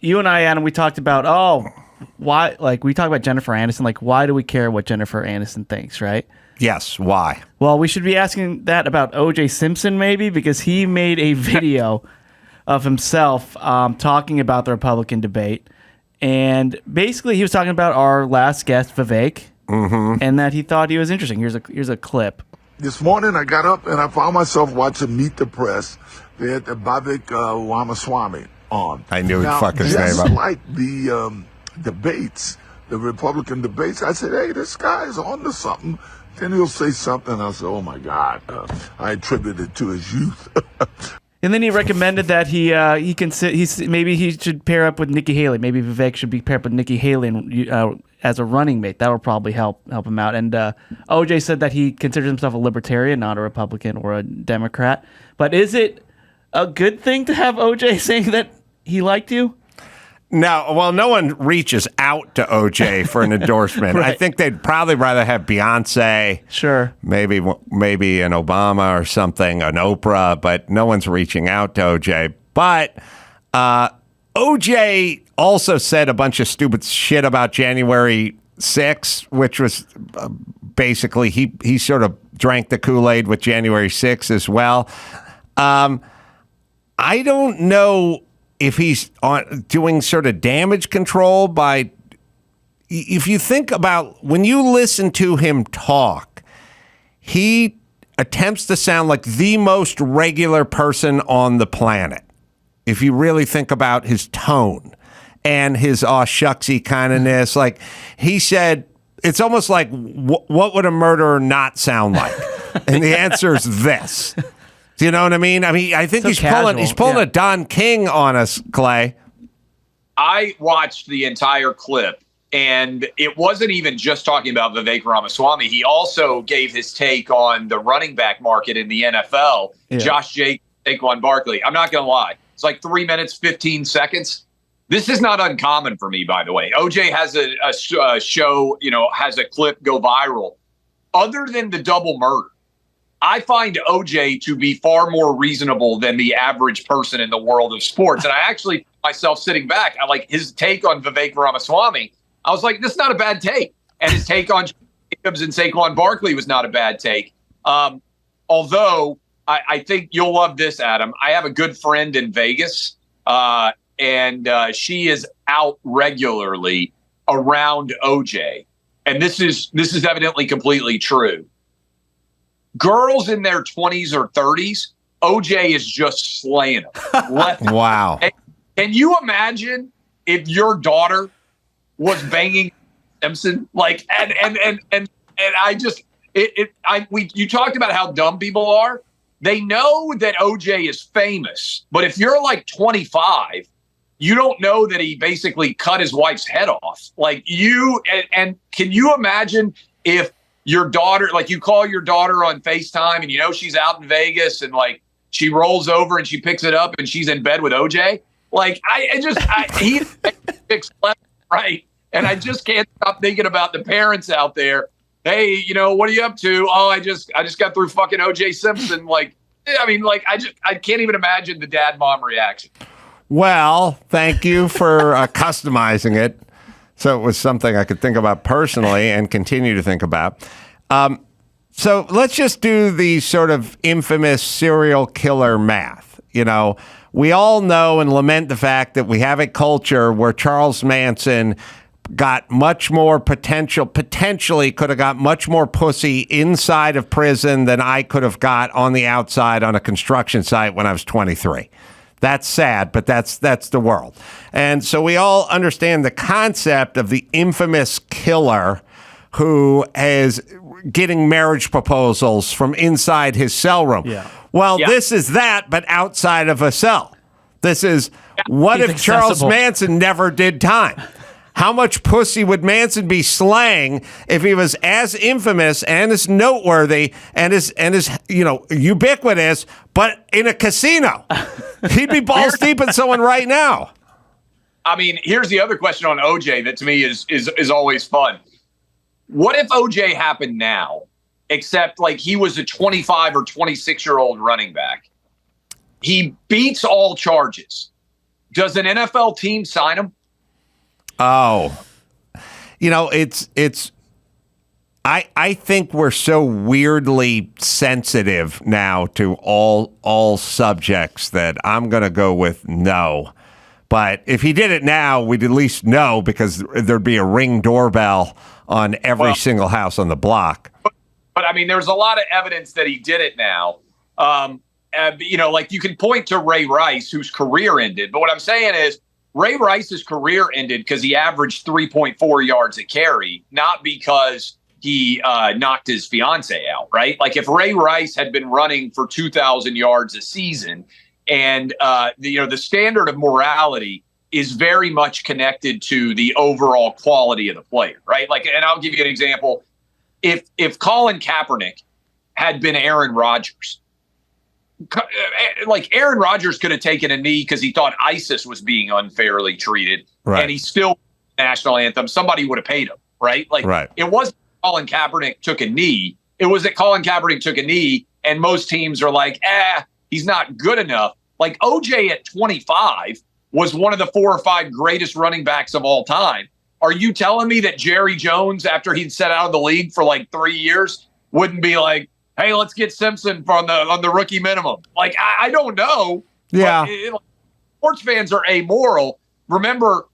you and I, Adam, we talked about, why, like, we talked about Jennifer Aniston. Like, why do we care what Jennifer Aniston thinks, right? Yes, why? Well, we should be asking that about O.J. Simpson, maybe, because he made a video of himself talking about the Republican debate. And basically, he was talking about our last guest, Vivek, and that he thought he was interesting. Here's a clip. This morning, I got up and I found myself watching Meet the Press. They had the Vivek Ramaswamy on. I knew he'd fuck his name up. Just like the debates, the Republican debates, I said, hey, this guy is on to something. Then he'll say something. I said, oh, my God. I attribute it to his youth. And then he recommended that maybe he should pair up with Nikki Haley. Maybe Vivek should be paired up with Nikki Haley as a running mate. That will probably help him out. And OJ said that he considers himself a libertarian, not a Republican or a Democrat. But is it a good thing to have OJ saying that he liked you? No, well, no one reaches out to OJ for an endorsement. Right. I think they'd probably rather have Beyonce, sure, maybe an Obama or something, an Oprah, but no one's reaching out to OJ. But OJ also said a bunch of stupid shit about January 6th, which was basically he sort of drank the Kool-Aid with January 6th as well. I don't know if he's doing sort of damage control by, if you think about when you listen to him talk, he attempts to sound like the most regular person on the planet. If you really think about his tone and his shucksy kindness, like he said, it's almost like, what would a murderer not sound like? And the answer is this. Do you know what I mean? I think he's pulling a Don King on us, Clay. I watched the entire clip, and it wasn't even just talking about Vivek Ramaswamy. He also gave his take on the running back market in the NFL. Yeah. Josh Jacobs, Saquon Barkley. I'm not going to lie. It's like 3 minutes, 15 seconds. This is not uncommon for me, by the way. OJ has a show, has a clip go viral. Other than the double murder, I find OJ to be far more reasonable than the average person in the world of sports. And I actually, myself sitting back, I like his take on Vivek Ramaswamy. I was like, this is not a bad take. And his take on Jacobs and Saquon Barkley was not a bad take. Although I think you'll love this, Adam. I have a good friend in Vegas, and she is out regularly around OJ. And this is evidently completely true. Girls in their 20s or 30s, OJ is just slaying them. Wow. Can you imagine if your daughter was banging Simpson? Like, and I just, you talked about how dumb people are. They know that OJ is famous, but if you're like 25, you don't know that he basically cut his wife's head off. Like and can you imagine if your daughter, like you call your daughter on FaceTime and she's out in Vegas and like she rolls over and she picks it up and she's in bed with OJ? Like he's left, right. And I just can't stop thinking about the parents out there. Hey, what are you up to? Oh, I just got through fucking OJ Simpson. Like, I can't even imagine the dad mom reaction. Well, thank you for customizing it. So it was something I could think about personally and continue to think about. So let's just do the sort of infamous serial killer math. We all know and lament the fact that we have a culture where Charles Manson got much more potentially could have got much more pussy inside of prison than I could have got on the outside on a construction site when I was 23. That's sad, but that's the world. And so we all understand the concept of the infamous killer who is getting marriage proposals from inside his cell room. Yeah. Well, this is that, but outside of a cell. This is, what He's if accessible. Charles Manson never did time? How much pussy would Manson be slaying if he was as infamous and as noteworthy and as ubiquitous, but in a casino? He'd be balls deep in someone right now. I mean, here's the other question on OJ that to me is always fun. What if OJ happened now, except like he was a 25 or 26-year-old running back? He beats all charges. Does an NFL team sign him? Oh, I think we're so weirdly sensitive now to all subjects that I'm going to go with no. But if he did it now, we'd at least know because there'd be a Ring doorbell on every single house on the block. But I mean, there's a lot of evidence that he did it now. Like you can point to Ray Rice, whose career ended. But what I'm saying is Ray Rice's career ended because he averaged 3.4 yards a carry, not because he knocked his fiance out, right? Like if Ray Rice had been running for 2,000 yards a season, and the standard of morality is very much connected to the overall quality of the player, right? Like, and I'll give you an example. If Colin Kaepernick had been Aaron Rodgers, like Aaron Rodgers could have taken a knee because he thought ISIS was being unfairly treated, right, and he still national anthem. Somebody would have paid him, right? Like, right. It wasn't Colin Kaepernick took a knee. It was that Colin Kaepernick took a knee, and most teams are like, he's not good enough. Like OJ at 25 was one of the 4 or 5 greatest running backs of all time. Are you telling me that Jerry Jones, after he'd sat out of the league for like 3 years, wouldn't be like, hey, let's get Simpson on the rookie minimum? Like, I don't know. Yeah. Sports fans are amoral. Remember,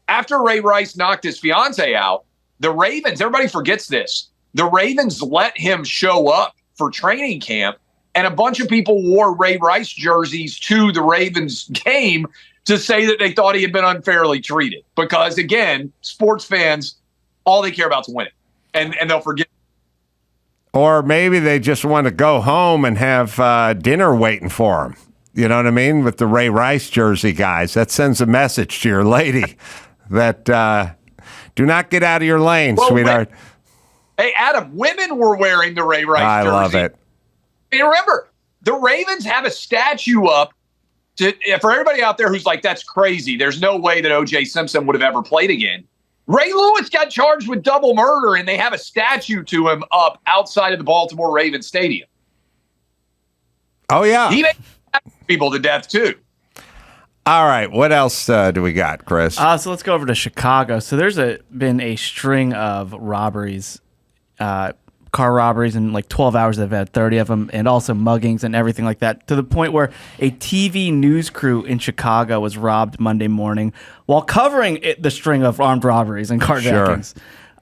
after Ray Rice knocked his fiance out, the Ravens, everybody forgets this, the Ravens let him show up for training camp, and a bunch of people wore Ray Rice jerseys to the Ravens game to say that they thought he had been unfairly treated. Because, again, sports fans, all they care about is winning, and they'll forget. Or maybe they just want to go home and have dinner waiting for them. You know what I mean? With the Ray Rice jersey guys. That sends a message to your lady that do not get out of your lane, sweetheart. Hey, Adam, women were wearing the Ray Rice jersey. I love it. I mean, remember, the Ravens have a statue up for everybody out there who's like, that's crazy. There's no way that O.J. Simpson would have ever played again. Ray Lewis got charged with double murder, and they have a statue to him up outside of the Baltimore Ravens Stadium. Oh, yeah. He made people to death, too. All right. What else do we got, Chris? So let's go over to Chicago. So there's been a string of robberies, car robberies, in like 12 hours. They've had 30 of them, and also muggings and everything like that, to the point where a TV news crew in Chicago was robbed Monday morning while covering the string of armed robberies and carjackings.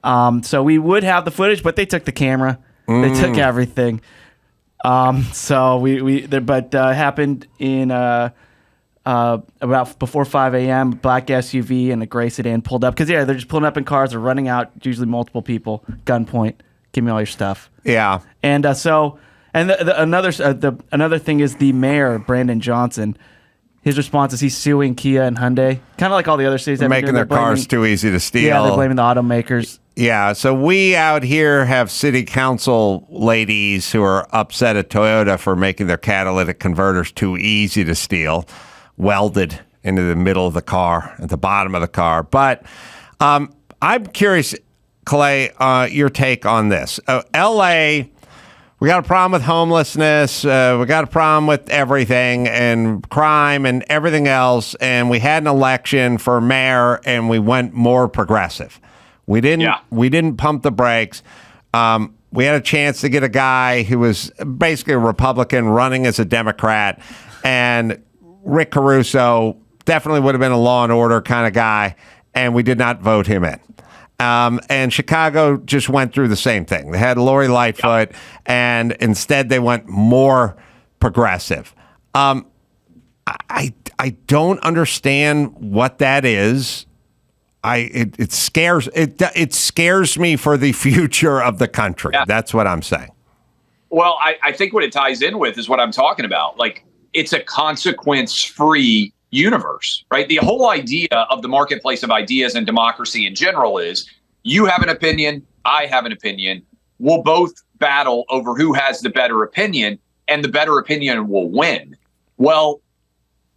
Sure. So we would have the footage, but they took the camera. They took everything. Happened in about before 5 a.m. Black SUV and a gray sedan pulled up because they're just pulling up in cars. They're running out. Usually multiple people. Gunpoint. Give me all your stuff. Yeah. And another thing is the mayor, Brandon Johnson. His response is he's suing Kia and Hyundai, kind of like all the other cities. Making their cars too easy to steal. Yeah, they're blaming the automakers. Yeah, so we out here have city council ladies who are upset at Toyota for making their catalytic converters too easy to steal, welded into the middle of the car, at the bottom of the car. But I'm curious, Clay, your take on this. L.A., we got a problem with homelessness. We got a problem with everything and crime and everything else. And we had an election for mayor, and we went more progressive. We didn't pump the brakes. We had a chance to get a guy who was basically a Republican running as a Democrat, and Rick Caruso definitely would have been a law and order kind of guy, and we did not vote him in. And Chicago just went through the same thing. They had Lori Lightfoot, and instead they went more progressive. I don't understand what that is. It scares me for the future of the country. Yeah. That's what I'm saying. Well, I think what it ties in with is what I'm talking about. Like, it's a consequence-free universe, right? The whole idea of the marketplace of ideas and democracy in general is you have an opinion, I have an opinion. We'll both battle over who has the better opinion, and the better opinion will win. Well,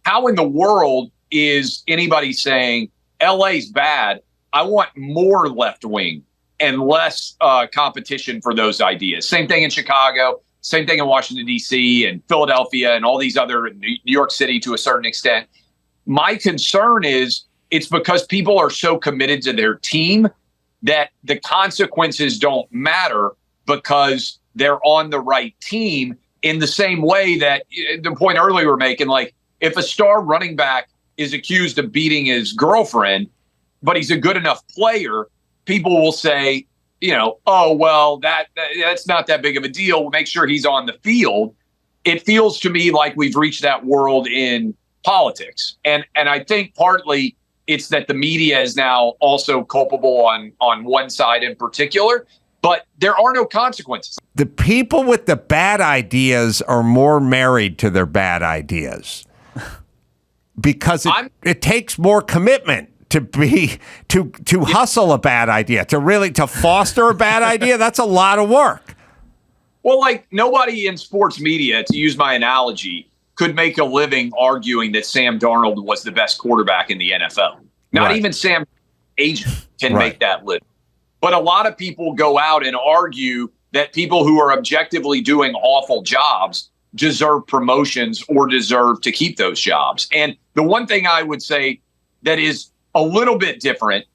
how in the world is anybody saying LA's bad? I want more left wing and less competition for those ideas. Same thing in Chicago, same thing in Washington, D.C. and Philadelphia and all these other, New York City to a certain extent. My concern is it's because people are so committed to their team that the consequences don't matter because they're on the right team, in the same way that the point earlier we're making, like if a star running back is accused of beating his girlfriend, but he's a good enough player, people will say, oh, well, that's not that big of a deal. We'll make sure he's on the field. It feels to me like we've reached that world in politics. And I think partly it's that the media is now also culpable on one side in particular, but there are no consequences. The people with the bad ideas are more married to their bad ideas because it takes more commitment to hustle a bad idea, to foster a bad idea. That's a lot of work. Well, like nobody in sports media, to use my analogy, could make a living arguing that Sam Darnold was the best quarterback in the NFL. Not even Sam agent can make that living. But a lot of people go out and argue that people who are objectively doing awful jobs deserve promotions or deserve to keep those jobs. And the one thing I would say that is a little bit different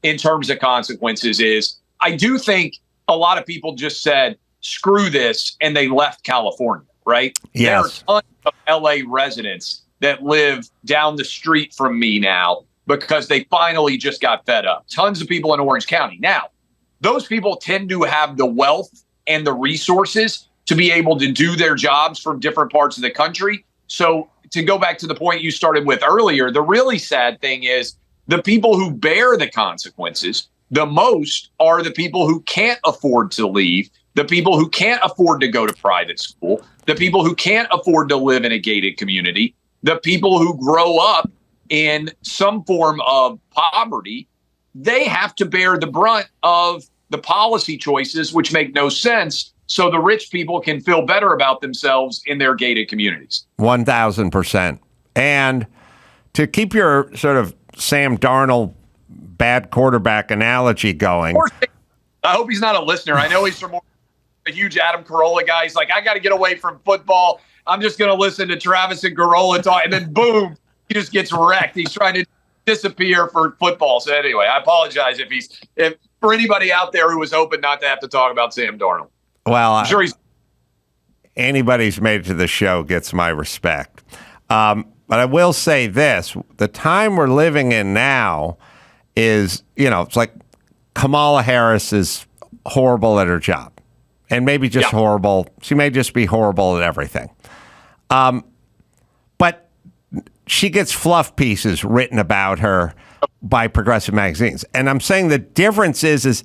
in terms of consequences is I do think a lot of people just said, screw this, and they left California, right? Yes. There are tons of LA residents that live down the street from me now because they finally just got fed up. Tons of people in Orange County. Now, those people tend to have the wealth and the resources to be able to do their jobs from different parts of the country. So to go back to the point you started with earlier, the really sad thing is the people who bear the consequences the most are the people who can't afford to leave, the people who can't afford to go to private school, the people who can't afford to live in a gated community, the people who grow up in some form of poverty. They have to bear the brunt of the policy choices, which make no sense, so the rich people can feel better about themselves in their gated communities. 1,000%. And to keep your sort of Sam Darnold bad quarterback analogy going. I hope he's not a listener. I know he's from a huge Adam Carolla guy. He's like, I got to get away from football. I'm just going to listen to Travis and Carolla talk. And then boom, he just gets wrecked. He's trying to disappear for football. So anyway, I apologize if for anybody out there who was hoping not to have to talk about Sam Darnold. Well, I'm sure anybody who's made it to the show gets my respect. But I will say this, the time we're living in now is, it's like Kamala Harris is horrible at her job and maybe just horrible. She may just be horrible at everything. But she gets fluff pieces written about her by progressive magazines. And I'm saying the difference is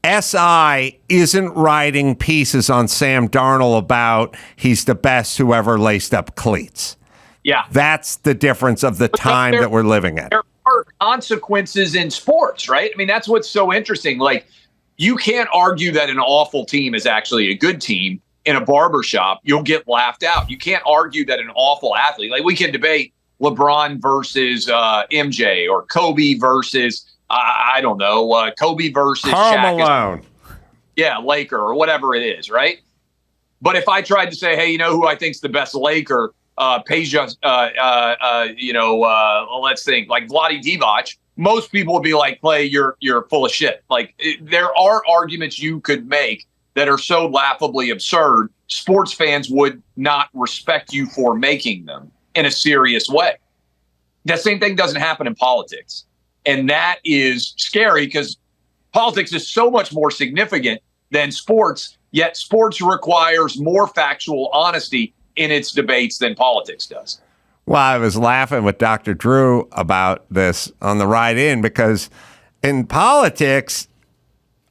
SI isn't writing pieces on Sam Darnold about he's the best who ever laced up cleats. Yeah. That's the difference of the time that we're living in. There are consequences in sports, right? I mean, that's what's so interesting. Like, you can't argue that an awful team is actually a good team in a barbershop. You'll get laughed out. You can't argue that an awful athlete, like we can debate LeBron versus MJ or Kobe versus, I don't know, Kobe versus Karl Shaq. Malone. Yeah, Laker or whatever it is, right? But if I tried to say, hey, you know who I think's the best Laker? Peja, let's think, like Vlade Divac, most people would be like, Clay, you're full of shit. Like, there are arguments you could make that are so laughably absurd, sports fans would not respect you for making them in a serious way. That same thing doesn't happen in politics. And that is scary because politics is so much more significant than sports, yet sports requires more factual honesty in its debates than politics does. Well, I was laughing with Dr. Drew about this on the ride in because in politics,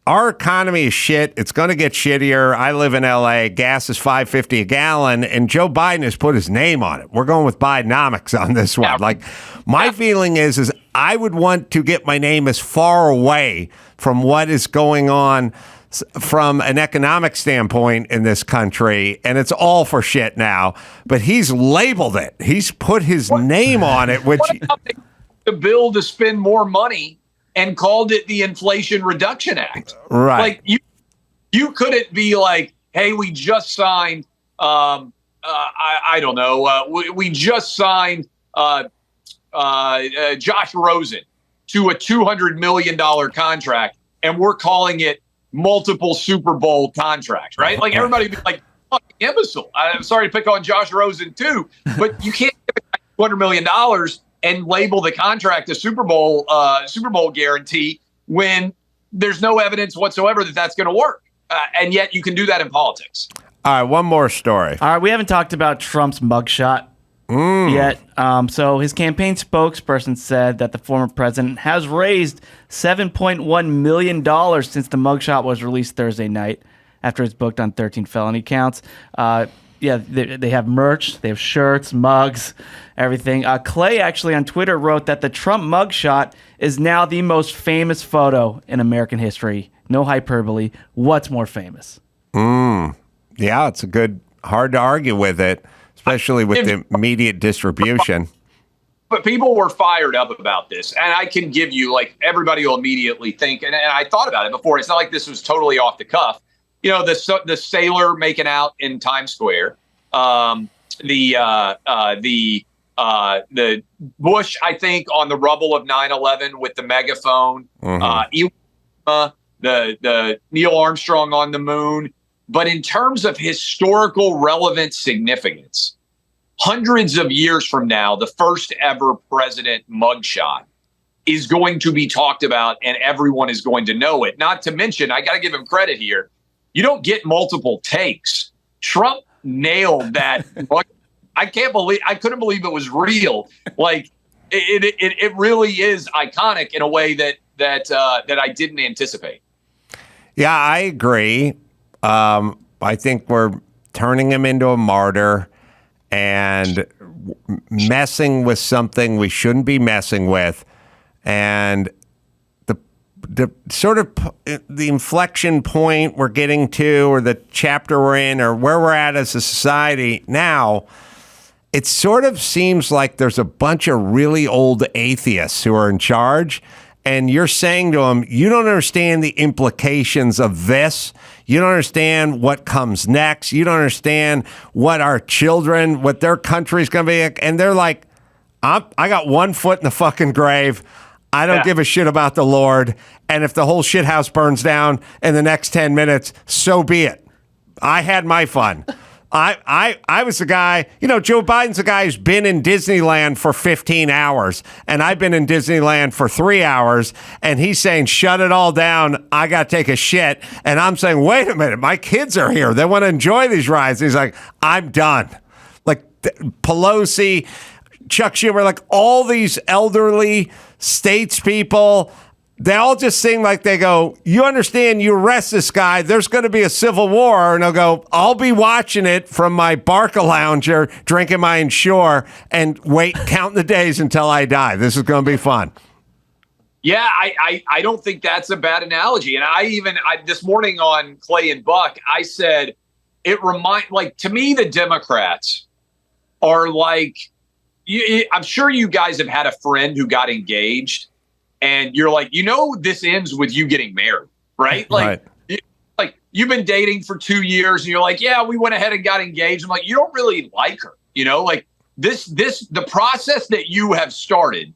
our economy is shit. It's going to get shittier. I live in LA. Gas is $5.50 a gallon, and Joe Biden has put his name on it. We're going with Bidenomics on this one. Like, my feeling is I would want to get my name as far away from what is going on from an economic standpoint in this country, and it's all for shit now. But he's labeled it. He's put his name on it, which the bill to spend more money and called it the Inflation Reduction Act. Right. Like you couldn't be like, hey, we just signed. I don't know. We just signed Josh Rosen to a $200 million contract, and we're calling it multiple Super Bowl contracts, right? Like everybody be like, fucking imbecile. I'm sorry to pick on Josh Rosen too, but you can't give a guy $200 million and label the contract a Super Bowl guarantee when there's no evidence whatsoever that that's going to work. And yet you can do that in politics. All right, one more story. All right, we haven't talked about Trump's mugshot yet. So his campaign spokesperson said that the former president has raised $7.1 million since the mugshot was released Thursday night after it's booked on 13 felony counts. They have merch, they have shirts, mugs, everything. Clay actually on Twitter wrote that the Trump mugshot is now the most famous photo in American history. No hyperbole. What's more famous? Yeah, it's hard to argue with it, especially with the immediate distribution. But people were fired up about this. And I can give you, like, everybody will immediately think, and I thought about it before. It's not like this was totally off the cuff. You know, the sailor making out in Times Square, the Bush, I think, on the rubble of 9/11 with the megaphone, the Neil Armstrong on the moon. But in terms of historical relevant significance, hundreds of years from now, the first ever president mugshot is going to be talked about and everyone is going to know it. Not to mention, I got to give him credit here. You don't get multiple takes. Trump nailed that. I couldn't believe it was real. Like it really is iconic in a way that I didn't anticipate. Yeah, I agree. I think we're turning him into a martyr and messing with something we shouldn't be messing with. And the sort of the inflection point we're getting to, or the chapter we're in, or where we're at as a society now, it sort of seems like there's a bunch of really old atheists who are in charge. And you're saying to them, you don't understand the implications of this. You don't understand what comes next. You don't understand what our children, what their country's going to be. And they're like, I got one foot in the fucking grave. I don't give a shit about the Lord. And if the whole shithouse burns down in the next 10 minutes, so be it. I had my fun. I was the guy, Joe Biden's the guy who's been in Disneyland for 15 hours, and I've been in Disneyland for 3 hours, and he's saying, shut it all down. I got to take a shit. And I'm saying, wait a minute, my kids are here. They want to enjoy these rides. And he's like, I'm done. Like Pelosi, Chuck Schumer, like all these elderly statespeople, they all just seem like they go, you understand, you arrest this guy, there's going to be a civil war. And they'll go, I'll be watching it from my Barca lounger, drinking my Ensure, and counting the days until I die. This is going to be fun. Yeah, I don't think that's a bad analogy. And I this morning on Clay and Buck, I said, to me, the Democrats are like, I'm sure you guys have had a friend who got engaged. And you're like, this ends with you getting married, right? Like, like you've been dating for 2 years and you're like, yeah, we went ahead and got engaged. I'm like, you don't really like her, like the process that you have started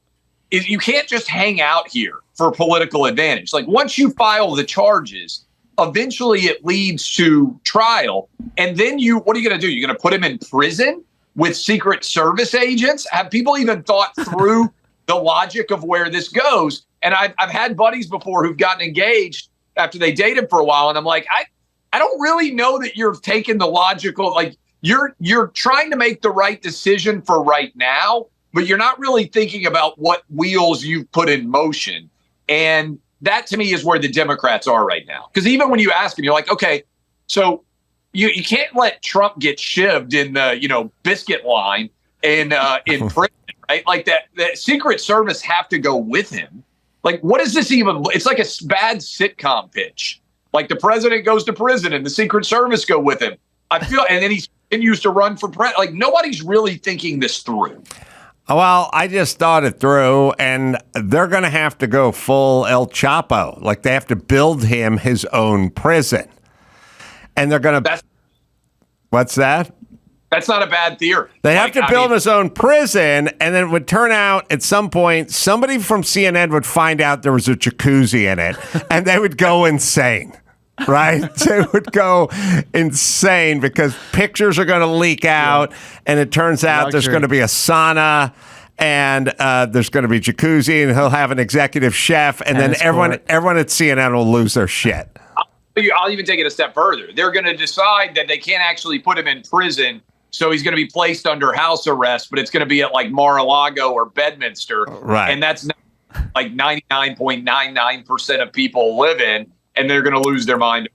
is you can't just hang out here for political advantage. Like once you file the charges, eventually it leads to trial. And then what are you going to do? You're going to put him in prison with Secret Service agents? Have people even thought through the logic of where this goes? And I've had buddies before who've gotten engaged after they dated for a while. And I'm like, I don't really know that you're taking the logical, like you're trying to make the right decision for right now, but you're not really thinking about what wheels you've put in motion. And that to me is where the Democrats are right now. Because even when you ask them, you're like, okay, so you can't let Trump get shivved in the, biscuit line in prison. Right? Like that Secret Service have to go with him. Like, what is this even? It's like a bad sitcom pitch. Like the president goes to prison and the Secret Service go with him. I feel, and then he continues to run for president. Like nobody's really thinking this through. Well, I just thought it through, and they're going to have to go full El Chapo. Like they have to build him his own prison, and they're going to. What's that? That's not a bad theory. They have to build his own prison, and then it would turn out at some point somebody from CNN would find out there was a jacuzzi in it, and they would go insane. Right? They would go insane because pictures are going to leak out, and it turns out there's going to be a sauna, and there's going to be jacuzzi, and he'll have an executive chef, and then everyone at CNN will lose their shit. I'll even take it a step further. They're going to decide that they can't actually put him in prison, so he's going to be placed under house arrest, but it's going to be at like Mar-a-Lago or Bedminster. Right. And that's like 99.99% of people live in, and they're going to lose their mind